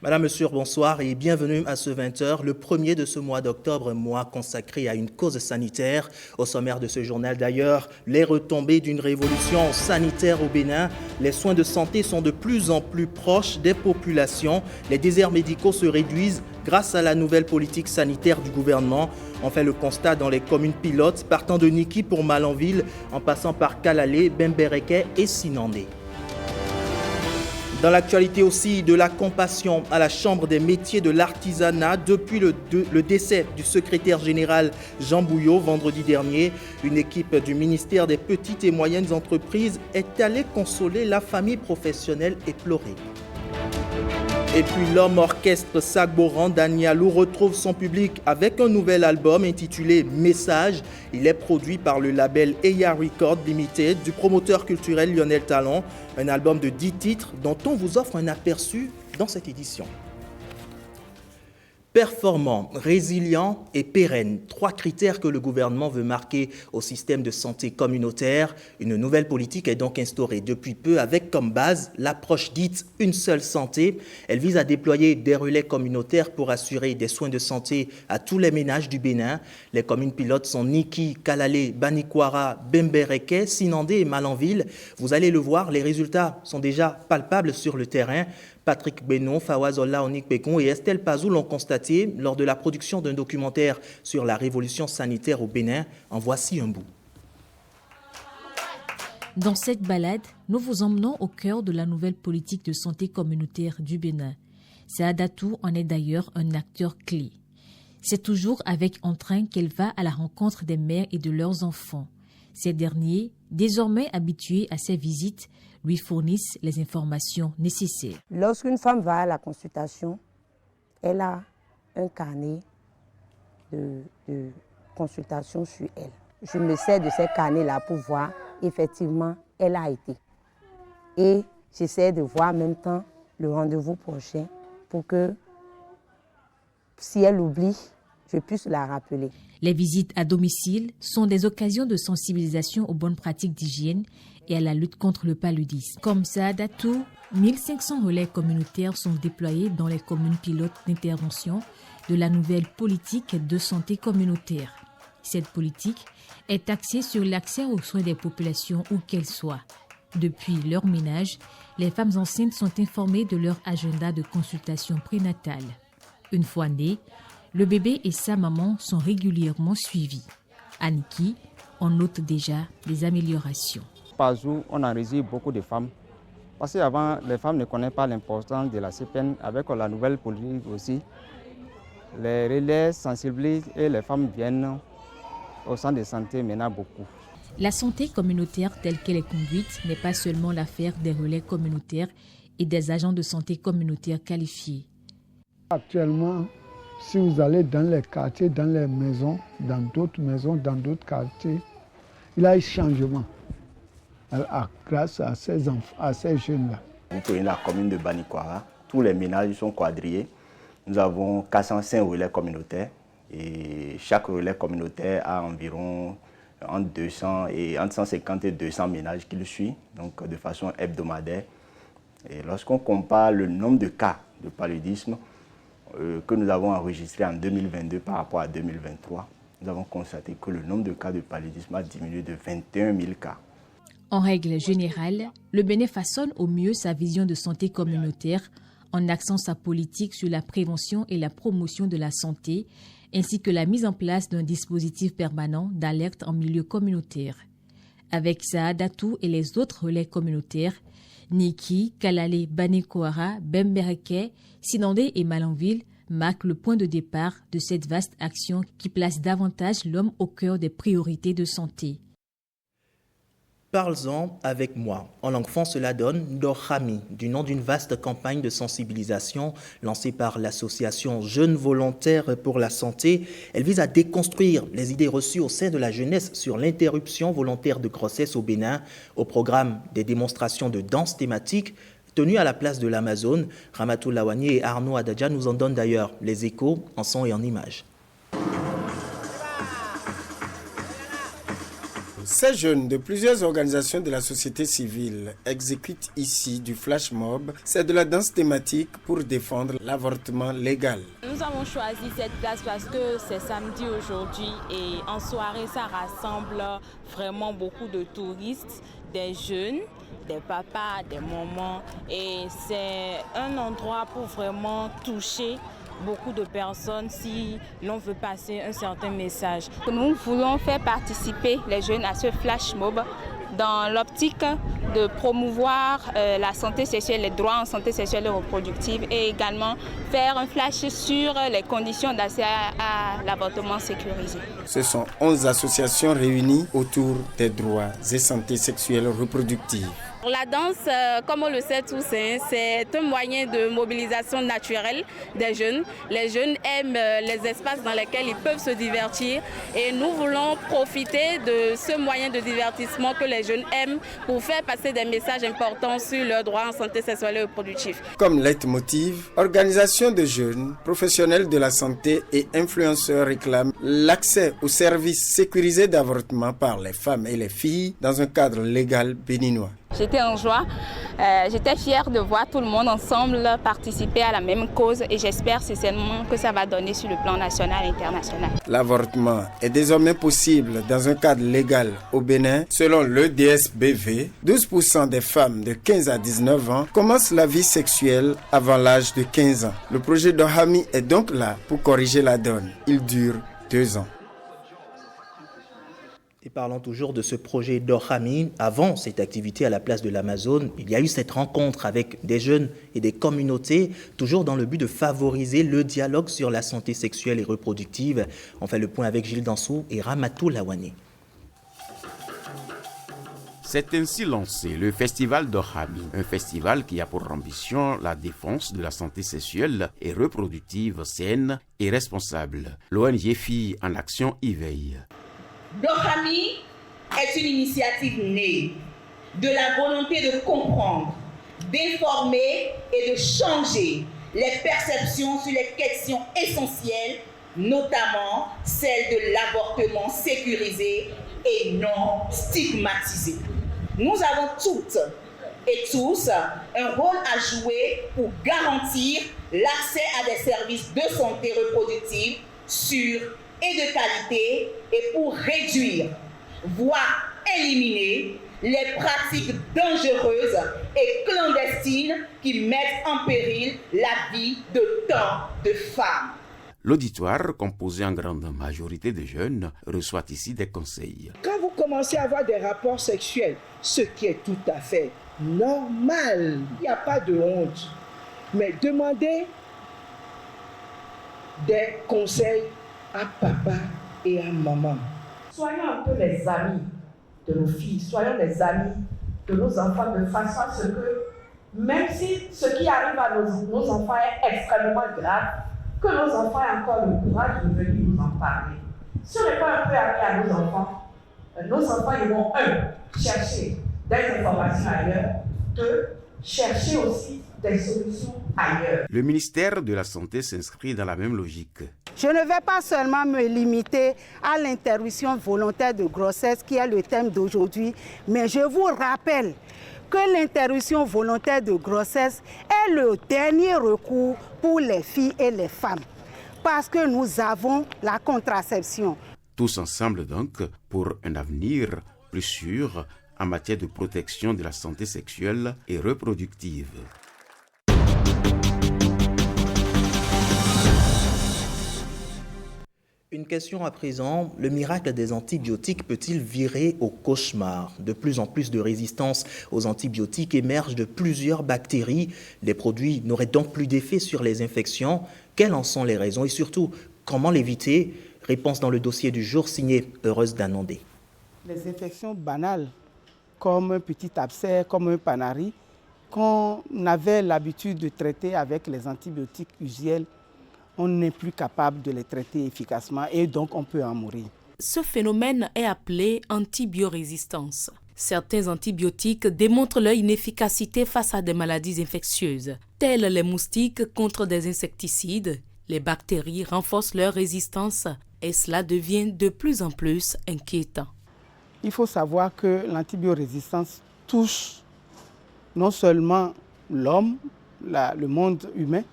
Madame, Monsieur, bonsoir et bienvenue à ce 20h, le premier de ce mois d'octobre, mois consacré à une cause sanitaire. Au sommaire de ce journal d'ailleurs, les retombées d'une révolution sanitaire au Bénin. Les soins de santé sont de plus en plus proches des populations. Les déserts médicaux se réduisent grâce à la nouvelle politique sanitaire du gouvernement. On fait le constat dans les communes pilotes, partant de Niki pour Malanville, en passant par Kalalé, Bembereke et Sinandé. Dans l'actualité aussi, de la compassion à la Chambre des métiers de l'artisanat depuis le décès du secrétaire général Jean Bouillot vendredi dernier. Une équipe du ministère des Petites et Moyennes Entreprises est allée consoler la famille professionnelle éplorée. Et puis l'homme orchestre Sagboran Danialou retrouve son public avec un nouvel album intitulé Message. Il est produit par le label Eya Record Limited du promoteur culturel Lionel Talon. Un album de 10 titres dont on vous offre un aperçu dans cette édition. Performant, résilient et pérenne, 3 critères que le gouvernement veut marquer au système de santé communautaire. Une nouvelle politique est donc instaurée depuis peu avec comme base l'approche dite « une seule santé ». Elle vise à déployer des relais communautaires pour assurer des soins de santé à tous les ménages du Bénin. Les communes pilotes sont Niki, Kalalé, Banikwara, Bembereke, Sinandé et Malanville. Vous allez le voir, les résultats sont déjà palpables sur le terrain. Patrick Benon, Fawaz Ola Onik-Pekon et Estelle Pazou l'ont constaté lors de la production d'un documentaire sur la révolution sanitaire au Bénin. En voici un bout. Dans cette balade, nous vous emmenons au cœur de la nouvelle politique de santé communautaire du Bénin. Saadatou en est d'ailleurs un acteur clé. C'est toujours avec entrain qu'elle va à la rencontre des mères et de leurs enfants. Ces derniers, désormais habitués à ces visites, lui fournissent les informations nécessaires. Lorsqu'une femme va à la consultation, elle a un carnet de consultation sur elle. Je me sers de ces carnets-là pour voir effectivement elle a été. Et j'essaie de voir en même temps le rendez-vous prochain pour que si elle oublie, je puisse la rappeler. Les visites à domicile sont des occasions de sensibilisation aux bonnes pratiques d'hygiène et à la lutte contre le paludisme. Comme Saadatou, 1500 relais communautaires sont déployés dans les communes pilotes d'intervention de la nouvelle politique de santé communautaire. Cette politique est axée sur l'accès aux soins des populations où qu'elles soient. Depuis leur ménage, les femmes enceintes sont informées de leur agenda de consultation prénatale. Une fois nées, le bébé et sa maman sont régulièrement suivis. À Niki, on note déjà des améliorations. Par jour, on enregistre beaucoup de femmes. Parce qu'avant, les femmes ne connaissaient pas l'importance de la CPN. Avec la nouvelle politique aussi, les relais sensibilisent et les femmes viennent au centre de santé maintenant beaucoup. La santé communautaire telle qu'elle est conduite n'est pas seulement l'affaire des relais communautaires et des agents de santé communautaire qualifiés. Actuellement, si vous allez dans les quartiers, dans les maisons, dans d'autres quartiers, il y a un changement grâce à ces jeunes-là. Vous prenez la commune de Banikwara, tous les ménages sont quadrillés. Nous avons 405 relais communautaires et chaque relais communautaire a environ entre 150 et 200 ménages qui le suivent, donc de façon hebdomadaire. Et lorsqu'on compare le nombre de cas de paludisme que nous avons enregistré en 2022 par rapport à 2023, nous avons constaté que le nombre de cas de paludisme a diminué de 21 000 cas. En règle générale, le Bénin façonne au mieux sa vision de santé communautaire en axant sa politique sur la prévention et la promotion de la santé, ainsi que la mise en place d'un dispositif permanent d'alerte en milieu communautaire. Avec Saadatou et les autres relais communautaires, Niki, Kalalé, Banikwara, Bembereke, Sinandé et Malanville marquent le point de départ de cette vaste action qui place davantage l'homme au cœur des priorités de santé. Parlons avec moi. En langue française, cela donne Dorami, du nom d'une vaste campagne de sensibilisation lancée par l'association Jeunes Volontaires pour la Santé. Elle vise à déconstruire les idées reçues au sein de la jeunesse sur l'interruption volontaire de grossesse au Bénin. Au programme des démonstrations de danse thématique tenues à la place de l'Amazone, Ramatou Lawani et Arnaud Adadja nous en donnent d'ailleurs les échos en son et en images. Ces jeunes de plusieurs organisations de la société civile exécutent ici du flash mob. C'est de la danse thématique pour défendre l'avortement légal. Nous avons choisi cette place parce que c'est samedi aujourd'hui et en soirée, ça rassemble vraiment beaucoup de touristes, des jeunes, des papas, des mamans. Et c'est un endroit pour vraiment toucher beaucoup de personnes si l'on veut passer un certain message. Nous voulons faire participer les jeunes à ce flash mob dans l'optique de promouvoir la santé sexuelle, les droits en santé sexuelle et reproductive et également faire un flash sur les conditions d'accès à l'avortement sécurisé. Ce sont 11 associations réunies autour des droits et santé sexuelle reproductive. La danse, comme on le sait tous, c'est un moyen de mobilisation naturelle des jeunes. Les jeunes aiment les espaces dans lesquels ils peuvent se divertir et nous voulons profiter de ce moyen de divertissement que les jeunes aiment pour faire passer des messages importants sur leurs droits en santé sexuelle et reproductive. Comme leitmotiv, organisations de jeunes, professionnels de la santé et influenceurs réclament l'accès aux services sécurisés d'avortement par les femmes et les filles dans un cadre légal béninois. J'étais en joie, j'étais fière de voir tout le monde ensemble participer à la même cause et j'espère sincèrement que ça va donner sur le plan national et international. L'avortement est désormais possible dans un cadre légal au Bénin. Selon le DSBV, 12% des femmes de 15 à 19 ans commencent la vie sexuelle avant l'âge de 15 ans. Le projet Dohami est donc là pour corriger la donne. Il dure 2 ans. Et parlons toujours de ce projet Dohami. Avant cette activité à la place de l'Amazone, il y a eu cette rencontre avec des jeunes et des communautés, toujours dans le but de favoriser le dialogue sur la santé sexuelle et reproductive. On fait le point avec Gilles Dansou et Ramatou Lawane. C'est ainsi lancé le festival Dohami, un festival qui a pour ambition la défense de la santé sexuelle et reproductive saine et responsable. L'ONG Filles en Action y veille. Dohami est une initiative née de la volonté de comprendre, d'informer et de changer les perceptions sur les questions essentielles, notamment celle de l'avortement sécurisé et non stigmatisé. Nous avons toutes et tous un rôle à jouer pour garantir l'accès à des services de santé reproductive sûrs et de qualité et pour réduire, voire éliminer les pratiques dangereuses et clandestines qui mettent en péril la vie de tant de femmes. L'auditoire, composé en grande majorité de jeunes, reçoit ici des conseils. Quand vous commencez à avoir des rapports sexuels, ce qui est tout à fait normal, il n'y a pas de honte, mais demandez des conseils à papa et à maman. Soyons un peu les amis de nos filles, soyons les amis de nos enfants de façon à ce que, même si ce qui arrive à nos enfants est extrêmement grave, que nos enfants aient encore le courage de venir nous en parler. Si on n'est pas un peu amis à nos enfants ils vont, chercher des informations ailleurs, chercher aussi des solutions ailleurs. Le ministère de la Santé s'inscrit dans la même logique. Je ne vais pas seulement me limiter à l'interruption volontaire de grossesse qui est le thème d'aujourd'hui, mais je vous rappelle que l'interruption volontaire de grossesse est le dernier recours pour les filles et les femmes, parce que nous avons la contraception. Tous ensemble donc pour un avenir plus sûr en matière de protection de la santé sexuelle et reproductive. Une question à présent, le miracle des antibiotiques peut-il virer au cauchemar? De plus en plus de résistance aux antibiotiques émergent de plusieurs bactéries. Les produits n'auraient donc plus d'effet sur les infections. Quelles en sont les raisons et surtout, comment l'éviter? Réponse dans le dossier du jour signé Heureuse Danandé. Les infections banales, comme un petit abcès, comme un panari, qu'on avait l'habitude de traiter avec les antibiotiques usuels, on n'est plus capable de les traiter efficacement et donc on peut en mourir. Ce phénomène est appelé antibiorésistance. Certains antibiotiques démontrent leur inefficacité face à des maladies infectieuses, telles les moustiques contre des insecticides. Les bactéries renforcent leur résistance et cela devient de plus en plus inquiétant. Il faut savoir que l'antibiorésistance touche non seulement l'homme, le monde humain,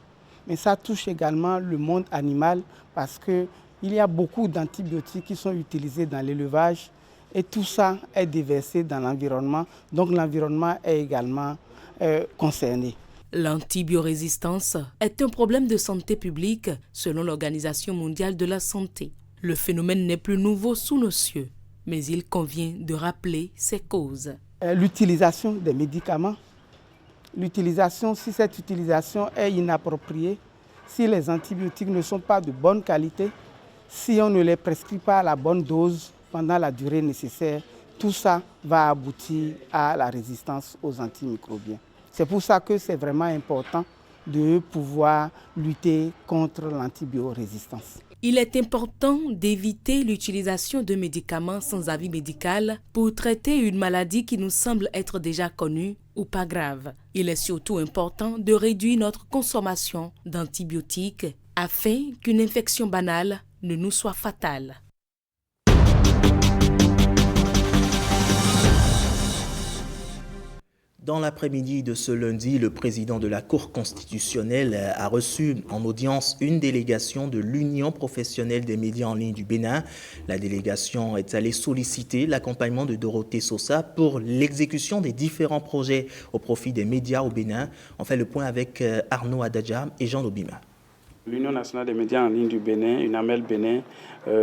mais ça touche également le monde animal parce qu'il y a beaucoup d'antibiotiques qui sont utilisés dans l'élevage et tout ça est déversé dans l'environnement. Donc l'environnement est également concerné. L'antibiorésistance est un problème de santé publique selon l'Organisation mondiale de la santé. Le phénomène n'est plus nouveau sous nos cieux, mais il convient de rappeler ses causes. L'utilisation des médicaments. Si cette utilisation est inappropriée, si les antibiotiques ne sont pas de bonne qualité, si on ne les prescrit pas à la bonne dose pendant la durée nécessaire, tout ça va aboutir à la résistance aux antimicrobiens. C'est pour ça que c'est vraiment important de pouvoir lutter contre l'antibiorésistance. Il est important d'éviter l'utilisation de médicaments sans avis médical pour traiter une maladie qui nous semble être déjà connue ou pas grave. Il est surtout important de réduire notre consommation d'antibiotiques afin qu'une infection banale ne nous soit fatale. Dans l'après-midi de ce lundi, le président de la Cour constitutionnelle a reçu en audience une délégation de l'Union professionnelle des médias en ligne du Bénin. La délégation est allée solliciter l'accompagnement de Dorothée Sosa pour l'exécution des différents projets au profit des médias au Bénin. On fait le point avec Arnaud Adadja et Jean Lobima. L'Union nationale des médias en ligne du Bénin, UNAMEL Bénin,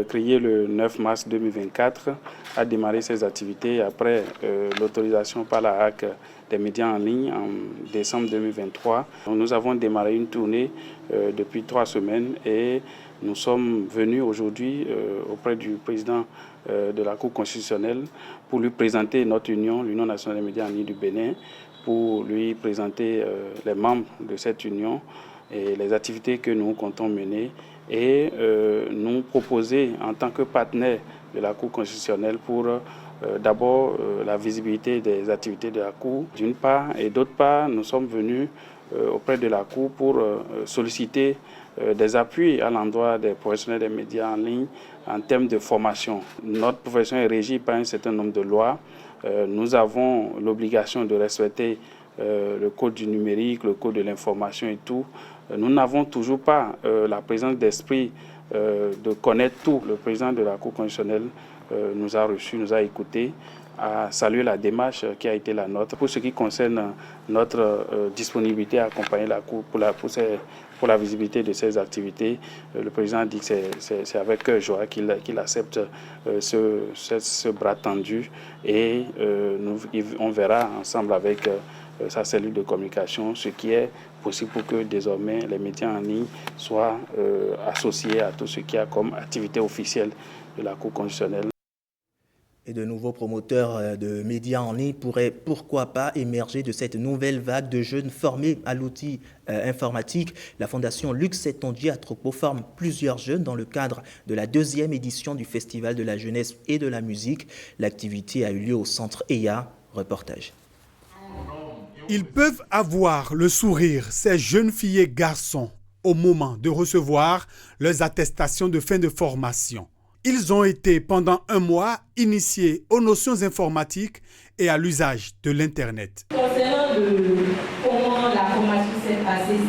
créée le 9 mars 2024, a démarré ses activités après l'autorisation par la HAC des médias en ligne en décembre 2023. Nous avons démarré une tournée depuis 3 semaines et nous sommes venus aujourd'hui auprès du président de la Cour constitutionnelle pour lui présenter notre union, l'Union nationale des médias en ligne du Bénin, pour lui présenter les membres de cette union et les activités que nous comptons mener et nous proposer en tant que partenaire de la Cour constitutionnelle pour d'abord la visibilité des activités de la Cour d'une part et d'autre part nous sommes venus auprès de la Cour pour solliciter des appuis à l'endroit des professionnels des médias en ligne en termes de formation. Notre profession est régie par un certain nombre de lois. Nous avons l'obligation de respecter le code du numérique, le code de l'information et tout. Nous n'avons toujours pas la présence d'esprit de connaître tout. Le président de la Cour constitutionnelle nous a reçus, nous a écoutés, a salué la démarche qui a été la nôtre. Pour ce qui concerne notre disponibilité à accompagner la Cour pour la visibilité de ces activités, le président a dit que c'est avec joie qu'il accepte ce bras tendu et on verra ensemble avec sa cellule de communication ce qui est possible pour que désormais les médias en ligne soient associés à tout ce qu'il y a comme activité officielle de la Cour constitutionnelle. Et de nouveaux promoteurs de médias en ligne pourraient, pourquoi pas, émerger de cette nouvelle vague de jeunes formés à l'outil informatique. La fondation Lux Setonji Atropo forme plusieurs jeunes dans le cadre de la 2e édition du Festival de la jeunesse et de la musique. L'activité a eu lieu au centre EYA. Reportage. Ils peuvent avoir le sourire, ces jeunes filles et garçons, au moment de recevoir leurs attestations de fin de formation. Ils ont été pendant 1 mois initiés aux notions informatiques et à l'usage de l'Internet. Concernant comment la formation s'est passée,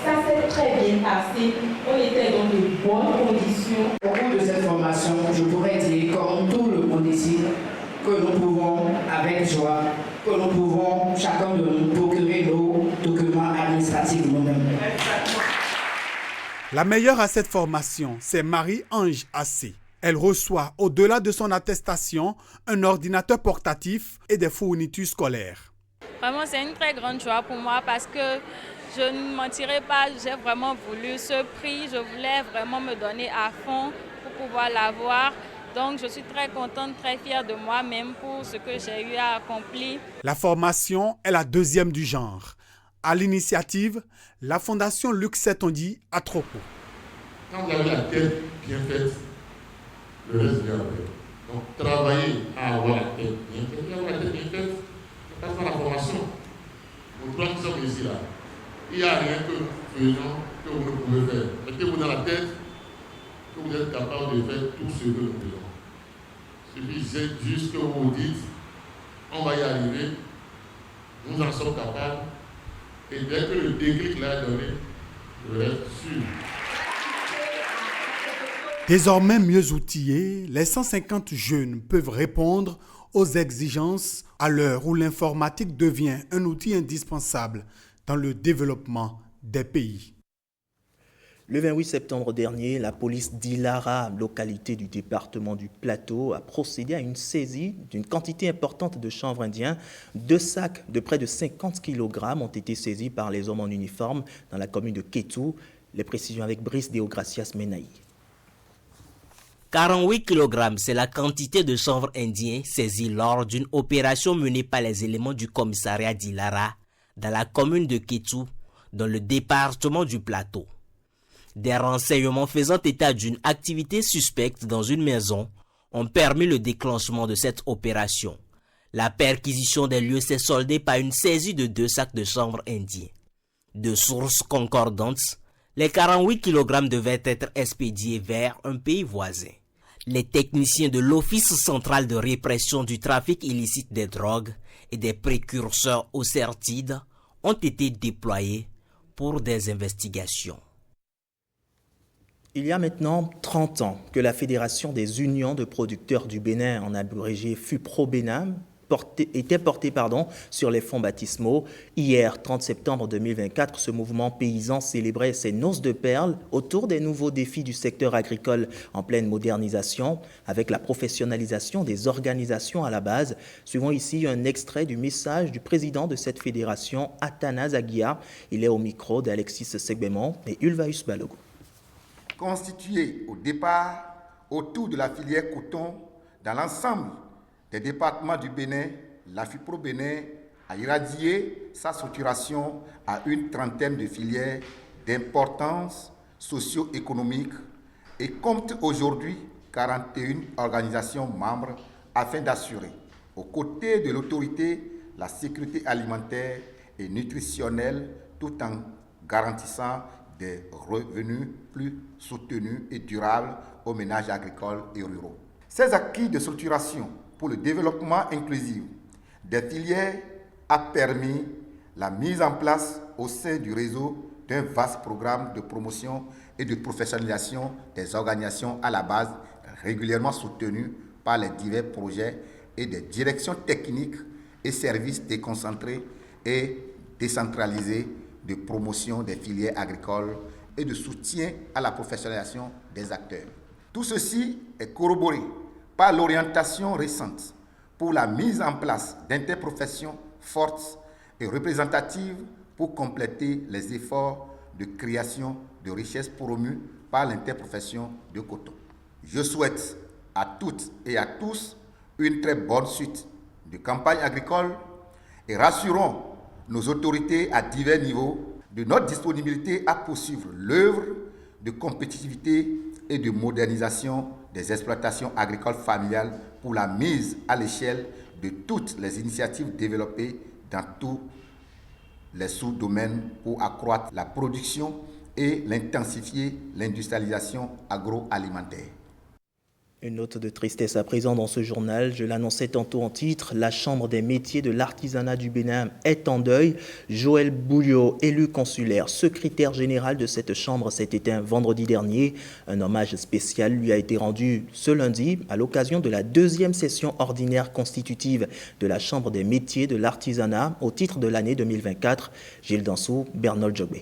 ça s'est très bien passé. On était dans de bonnes conditions. Au cours de cette formation, je pourrais dire, comme tout le monde ici, que nous pouvons, avec joie, que nous pouvons chacun de nous procurer nos documents administratifs nous-mêmes. La meilleure à cette formation, c'est Marie-Ange Assé. Elle reçoit, au-delà de son attestation, un ordinateur portatif et des fournitures scolaires. Vraiment, c'est une très grande joie pour moi parce que je ne mentirai pas, j'ai vraiment voulu ce prix. Je voulais vraiment me donner à fond pour pouvoir l'avoir. Donc, je suis très contente, très fière de moi-même pour ce que j'ai eu à accomplir. La formation est la 2e du genre. À l'initiative, la fondation Lux Setonji Atropo. Quand vous avez la tête bien faite, le reste vient après. Donc, travaillez à avoir la tête bien faite. Quand vous avez la tête bien faite, pas faire la formation. Nous trois qui sommes ici là, il n'y a rien que nous faisons que vous ne pouvez faire. Mettez-vous dans la tête que vous êtes capable de faire tout ce que nous faisons. Il suffit juste que vous dites, on va y arriver, nous en sommes capables, et dès que le déclic l'a donné, je reste sûr. Désormais mieux outillés, les 150 jeunes peuvent répondre aux exigences à l'heure où l'informatique devient un outil indispensable dans le développement des pays. Le 28 septembre dernier, la police d'Ilara, localité du département du Plateau, a procédé à une saisie d'une quantité importante de chanvre indien. 2 sacs de près de 50 kg ont été saisis par les hommes en uniforme dans la commune de Kétou. Les précisions avec Brice Deogracias Menaï. 48 kg, c'est la quantité de chanvre indien saisie lors d'une opération menée par les éléments du commissariat d'Ilara dans la commune de Kétou, dans le département du Plateau. Des renseignements faisant état d'une activité suspecte dans une maison ont permis le déclenchement de cette opération. La perquisition des lieux s'est soldée par une saisie de 2 sacs de chanvre indien. De sources concordantes, les 48 kg devaient être expédiés vers un pays voisin. Les techniciens de l'Office central de répression du trafic illicite des drogues et des précurseurs OCERTID ont été déployés pour des investigations. Il y a maintenant 30 ans que la Fédération des unions de producteurs du Bénin, en abrégé FUPRO-Bénin, était portée sur les fonds baptismaux. Hier, 30 septembre 2024, ce mouvement paysan célébrait ses noces de perles autour des nouveaux défis du secteur agricole en pleine modernisation, avec la professionnalisation des organisations à la base. Suivons ici un extrait du message du président de cette fédération, Athanase Aguia. Il est au micro d'Alexis Segbemon et Ulvaeus Balogo. Constitué au départ autour de la filière coton dans l'ensemble des départements du Bénin, la FUPRO Bénin a irradié sa structuration à une trentaine de filières d'importance socio-économique et compte aujourd'hui 41 organisations membres afin d'assurer, aux côtés de l'autorité, la sécurité alimentaire et nutritionnelle tout en garantissant des revenus plus soutenus et durables aux ménages agricoles et ruraux. Ces acquis de structuration pour le développement inclusif des filières a permis la mise en place au sein du réseau d'un vaste programme de promotion et de professionnalisation des organisations à la base, régulièrement soutenu par les divers projets et des directions techniques et services déconcentrés et décentralisés de promotion des filières agricoles et de soutien à la professionnalisation des acteurs. Tout ceci est corroboré par l'orientation récente pour la mise en place d'interprofessions fortes et représentatives pour compléter les efforts de création de richesses promus par l'interprofession de coton. Je souhaite à toutes et à tous une très bonne suite de campagne agricole et rassurons nos autorités à divers niveaux de notre disponibilité à poursuivre l'œuvre de compétitivité et de modernisation des exploitations agricoles familiales pour la mise à l'échelle de toutes les initiatives développées dans tous les sous-domaines pour accroître la production et l'intensifier l'industrialisation agroalimentaire. Une note de tristesse à présent dans ce journal. Je l'annonçais tantôt en titre. La Chambre des métiers de l'artisanat du Bénin est en deuil. Joël Bouillot, élu consulaire, secrétaire général de cette chambre, s'est éteint vendredi dernier. Un hommage spécial lui a été rendu ce lundi à l'occasion de la 2e session ordinaire constitutive de la Chambre des métiers de l'artisanat au titre de l'année 2024. Gilles Dansou, Bernard Djogbe.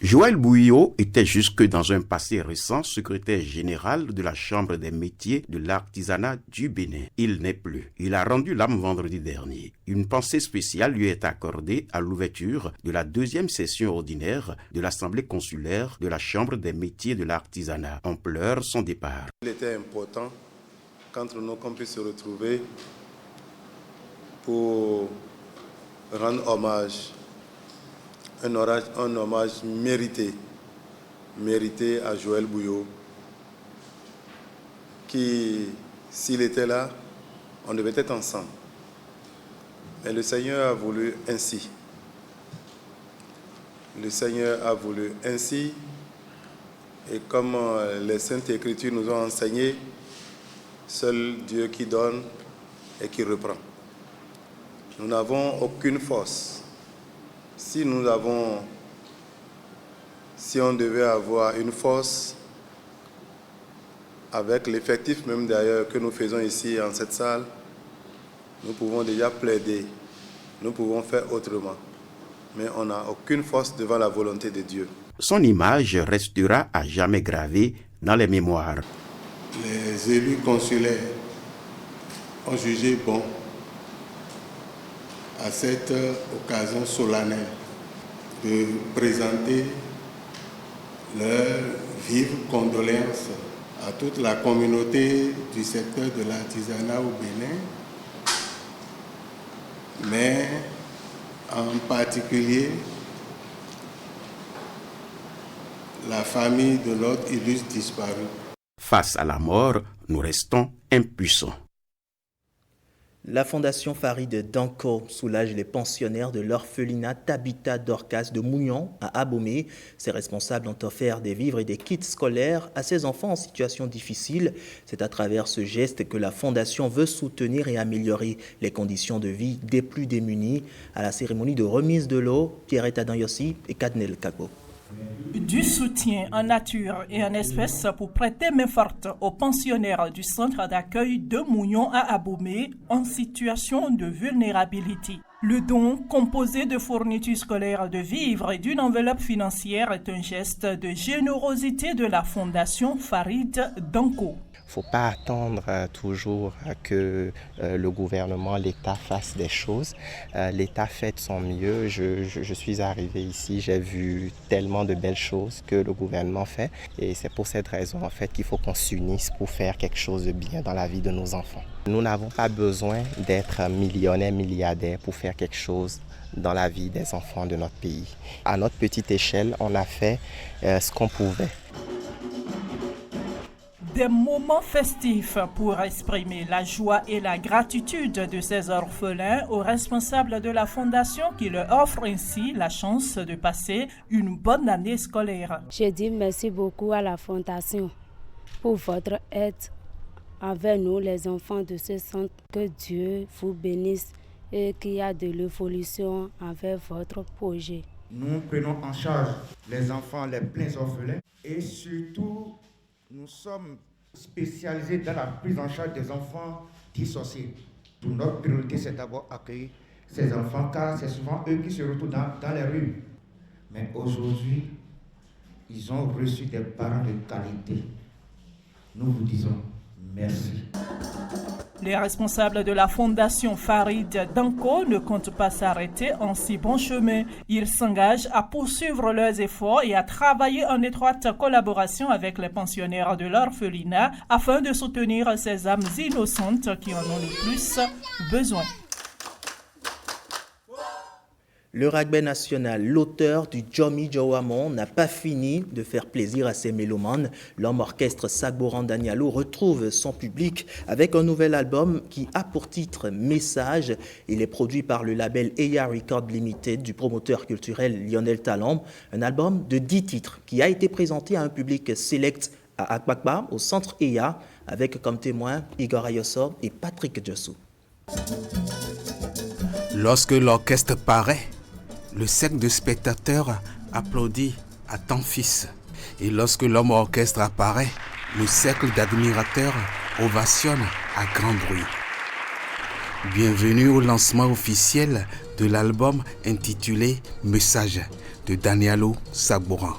Joël Bouillot était jusque dans un passé récent secrétaire général de la Chambre des métiers de l'artisanat du Bénin. Il n'est plus. Il a rendu l'âme vendredi dernier. Une pensée spéciale lui est accordée à l'ouverture de la 2e session ordinaire de l'Assemblée consulaire de la Chambre des métiers de l'artisanat. On pleure son départ. Il était important qu'entre nous qu'on puisse se retrouver pour rendre hommage. Un hommage mérité à Joël Bouillot, qui, s'il était là, on devait être ensemble. Mais le Seigneur a voulu ainsi. Le Seigneur a voulu ainsi, et comme les Saintes Écritures nous ont enseigné, Seul Dieu qui donne et qui reprend. Nous n'avons aucune force. Si on devait avoir une force, avec l'effectif même d'ailleurs que nous faisons ici en cette salle, nous pouvons déjà plaider, nous pouvons faire autrement. Mais on n'a aucune force devant la volonté de Dieu. Son image restera à jamais gravée dans les mémoires. Les élus consulaires ont jugé bon, à cette occasion solennelle, de présenter leurs vives condoléances à toute la communauté du secteur de l'artisanat au Bénin, mais en particulier la famille de notre illustre disparu. Face à la mort, nous restons impuissants. La Fondation Farid Danko soulage les pensionnaires de l'orphelinat Tabitha Dorcas de Mougnon à Abomey. Ses responsables ont offert des vivres et des kits scolaires à ces enfants en situation difficile. C'est à travers ce geste que la Fondation veut soutenir et améliorer les conditions de vie des plus démunis. À la cérémonie de remise de l'eau, Pierrette Adan-Yossi et Kadnel Kagbo. Du soutien en nature et en espèces pour prêter main forte aux pensionnaires du centre d'accueil de Mougnon à Abomey en situation de vulnérabilité. Le don, composé de fournitures scolaires de vivres et d'une enveloppe financière, est un geste de générosité de la Fondation Farid Danko. Il ne faut pas attendre toujours que le gouvernement, l'État fasse des choses. L'État fait de son mieux. Je suis arrivé ici, j'ai vu tellement de belles choses que le gouvernement fait. Et c'est pour cette raison en fait qu'il faut qu'on s'unisse pour faire quelque chose de bien dans la vie de nos enfants. Nous n'avons pas besoin d'être millionnaires, milliardaires pour faire quelque chose dans la vie des enfants de notre pays. À notre petite échelle, on a fait ce qu'on pouvait. Des moments festifs pour exprimer la joie et la gratitude de ces orphelins aux responsables de la Fondation qui leur offrent ainsi la chance de passer une bonne année scolaire. Je dis merci beaucoup à la Fondation pour votre aide envers nous, les enfants de ce centre. Que Dieu vous bénisse et qu'il y a de l'évolution envers votre projet. Nous prenons en charge les enfants les pleins orphelins et surtout nous sommes spécialisés dans la prise en charge des enfants dissociés. Pour notre priorité, c'est d'abord accueillir ces enfants car c'est souvent eux qui se retrouvent dans les rues. Mais aujourd'hui, ils ont reçu des parents de qualité. Nous vous disons merci. Les responsables de la Fondation Farid Danko ne comptent pas s'arrêter en si bon chemin. Ils s'engagent à poursuivre leurs efforts et à travailler en étroite collaboration avec les pensionnaires de l'orphelinat afin de soutenir ces âmes innocentes qui en ont le plus besoin. Le rugby national, l'auteur du Jomi Jawamon, n'a pas fini de faire plaisir à ses mélomanes. L'homme orchestre Sagboran Danialo retrouve son public avec un nouvel album qui a pour titre Message. Il est produit par le label Eya Record Limited du promoteur culturel Lionel Talon. Un album de 10 titres qui a été présenté à un public select à Akbakba, au centre Eya, avec comme témoins Igor Ayoso et Patrick Djossou. Lorsque l'orchestre paraît, le cercle de spectateurs applaudit à ton fils. Et lorsque l'homme orchestre apparaît, le cercle d'admirateurs ovationne à grand bruit. Bienvenue au lancement officiel de l'album intitulé Message de Danialo Sagboran.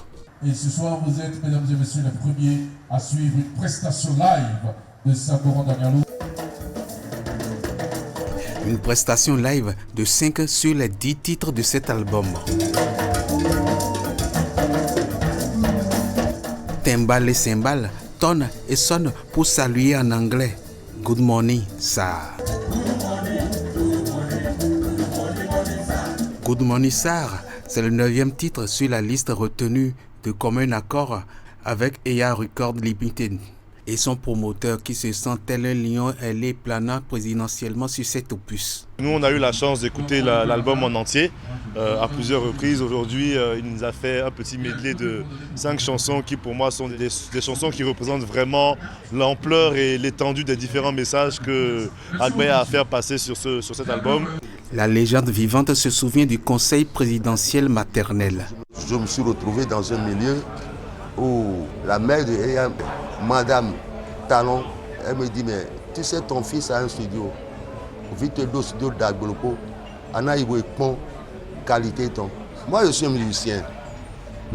Et ce soir, vous êtes, mesdames et messieurs, les premiers à suivre une prestation live de Sagboran Danialo. Une prestation live de 5 sur les 10 titres de cet album. Timbales et cymbales tonnent et sonnent pour saluer en anglais. Good morning, sir. Good morning, sir, c'est le 9e titre sur la liste retenue de commun accord avec Eya Record Limited. et son promoteur qui se sent tel un lion ailé planant présidentiellement sur cet opus. Nous, on a eu la chance d'écouter l'album en entier à plusieurs reprises. Aujourd'hui, il nous a fait un petit medley de 5 chansons qui, pour moi, sont des chansons qui représentent vraiment l'ampleur et l'étendue des différents messages que Albert a à faire passer sur cet album. La légende vivante se souvient du conseil présidentiel maternel. Je me suis retrouvé dans un milieu où la mère de Eya, Madame Talon, elle me dit, mais tu sais, ton fils a un studio. Vite le studio d'Agboloko, Anaïbo et Pont, qualité ton. Moi, je suis un musicien.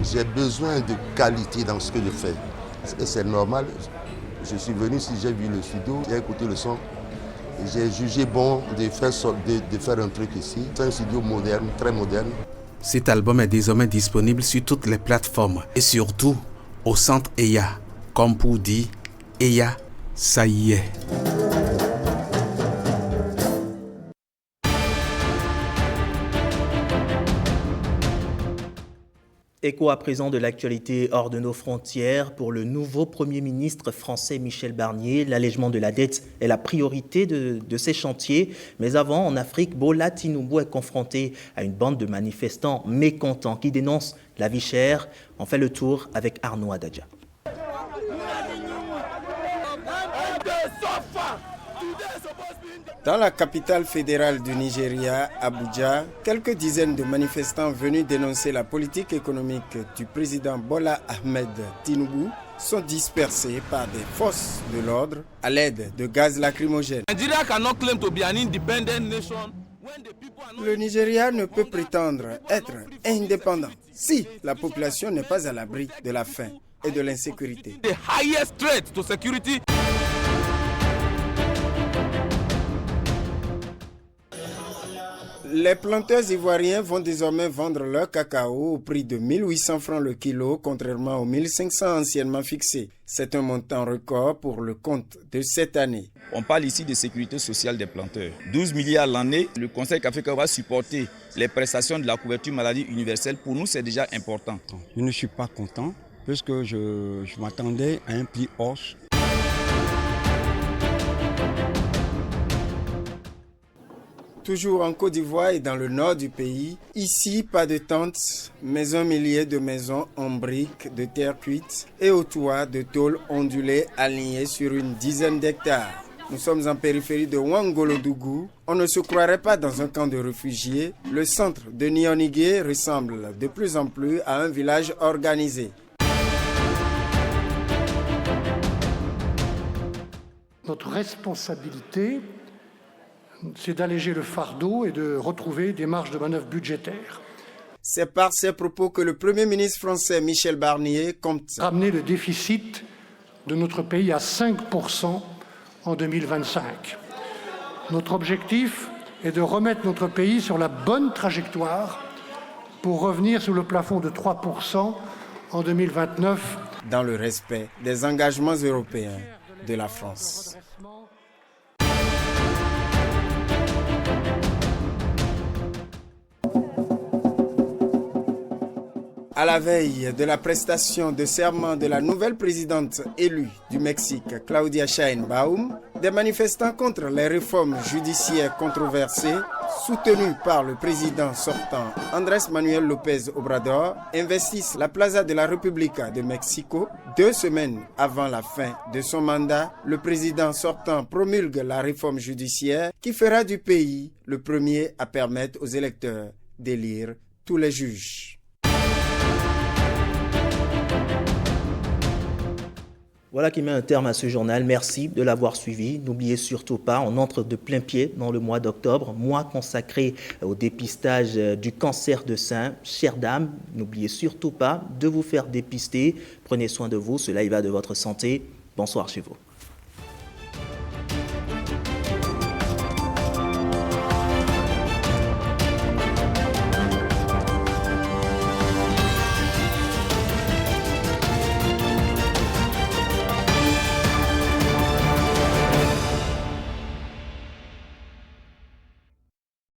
J'ai besoin de qualité dans ce que je fais. Et c'est normal. Je suis venu, si j'ai vu le studio, j'ai écouté le son. J'ai jugé bon de faire un truc ici. C'est un studio moderne, très moderne. Cet album est désormais disponible sur toutes les plateformes et surtout au centre Eya. Comme pour dire, Eya, ça y est. Écho à présent de l'actualité hors de nos frontières. Pour le nouveau Premier ministre français Michel Barnier, l'allègement de la dette est la priorité de ces chantiers. Mais avant, en Afrique, Bola Tinubu est confronté à une bande de manifestants mécontents qui dénoncent la vie chère. On fait le tour avec Arnaud Adadja. Dans la capitale fédérale du Nigeria, Abuja, quelques dizaines de manifestants venus dénoncer la politique économique du président Bola Ahmed Tinubu sont dispersés par des forces de l'ordre à l'aide de gaz lacrymogène. Le Nigeria ne peut prétendre être indépendant si la population n'est pas à l'abri de la faim et de l'insécurité. Les planteurs ivoiriens vont désormais vendre leur cacao au prix de 1800 francs le kilo, contrairement aux 1500 anciennement fixés. C'est un montant record pour le compte de cette année. On parle ici de sécurité sociale des planteurs. 12 milliards l'année, le Conseil africain va supporter les prestations de la couverture maladie universelle. Pour nous, c'est déjà important. Je ne suis pas content puisque je m'attendais à un prix hausse. Toujours en Côte d'Ivoire et dans le nord du pays, ici pas de tentes, mais un millier de maisons en briques de terre cuite et au toit de tôles ondulées alignées sur une dizaine d'hectares. Nous sommes en périphérie de Ouangolodougou. On ne se croirait pas dans un camp de réfugiés. Le centre de Nyonigué ressemble de plus en plus à un village organisé. Notre responsabilité, c'est d'alléger le fardeau et de retrouver des marges de manœuvre budgétaires. C'est par ces propos que le Premier ministre français Michel Barnier compte ramener le déficit de notre pays à 5% en 2025. Notre objectif est de remettre notre pays sur la bonne trajectoire pour revenir sous le plafond de 3% en 2029. Dans le respect des engagements européens de la France. À la veille de la prestation de serment de la nouvelle présidente élue du Mexique, Claudia Sheinbaum, des manifestants contre les réformes judiciaires controversées, soutenus par le président sortant Andrés Manuel López Obrador, investissent la Plaza de la República de Mexico. 2 semaines avant la fin de son mandat, le président sortant promulgue la réforme judiciaire qui fera du pays le premier à permettre aux électeurs d'élire tous les juges. Voilà qui met un terme à ce journal. Merci de l'avoir suivi. N'oubliez surtout pas, on entre de plein pied dans le mois d'octobre, mois consacré au dépistage du cancer de sein. Chères dames, n'oubliez surtout pas de vous faire dépister. Prenez soin de vous, cela y va de votre santé. Bonsoir chez vous.